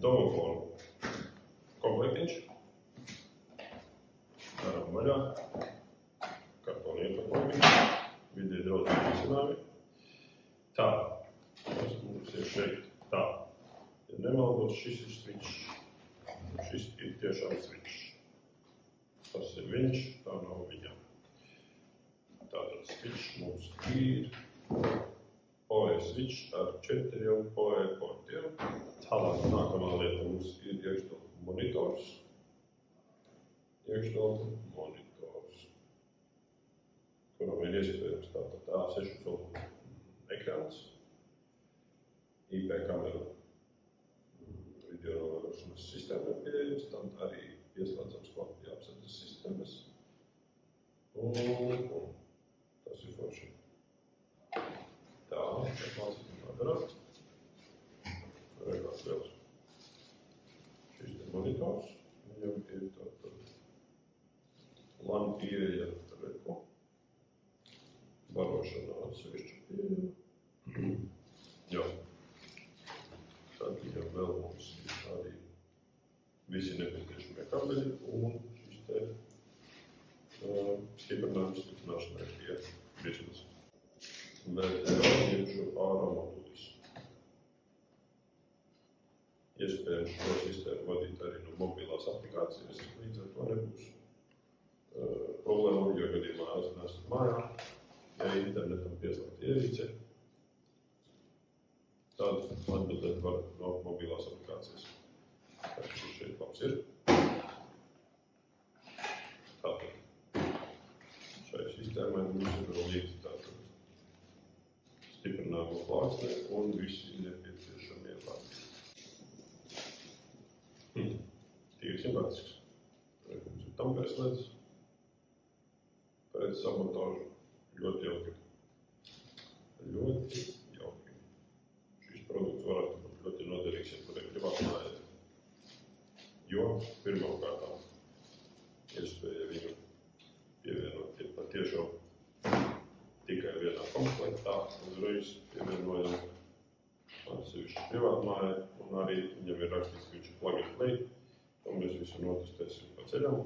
domofonu komplektiņš. Daram vaļā. Kartoni iepakojumiņš. Vidē draudzīgi risinājumi. Tā. Mums ir šeit tā. Ja nemaldos, šis ir switch. Šis ir tiešām switch. Tas ir viņš, tā nav viņam. Tātad switch mums ir PoE switch ar 4 PoE portiem. Tālāk nākamā lieta mums ir iekštelpu monitors. Kuram ir iespējams tātad A6 colu ekrāns, IP kamera video novērošanas sistēma ir pieejams, tad arī pieslēdzams klāt apsardzes sistēmas. Un tas ir forši. Tā, mācīsim darāt. Kāds vēl. Šis ir monitors. Viņam ir tātad LAN pieeja reko. Barošana atsevišķu pieeja. Jā. Tad viņam vēl mums ir arī visi nepieciešamie kabeļi un šis te stiprināšanai pie virsmas. Bet ņemšu ārā modulis. Iespējams šo sistēmu vadīt arī no mobilās aplikācijas, līdz ar to nebūs problēma, jo gadījumā esat mājā. Ja internetam pieslēgt ierīce, tad atbildēt var no mobilās aplikācijas. Tas šeit labs ir. Tātad šai sistēmai mums ir vēl līdzi tātad stiprinājuma plāksne un visi nepieciešamie vārdi. Tīri simpātisks. Mums ir tam pieslēdz pēc sabotāžu. Ļoti jauki. Ļoti jauki. Šis produkts varētu būt ļoti noderīgs, ja tur ir privātmājā. Jo pirmām kārtām iespēja viņu pievienot patiešām tikai vienā komplektā, uzreiz pievienojam atsevišķi privātmājā, un arī viņam ir rakstīts, ka viņš ir plug and play, un mēs visu notestēsim pa ceļam.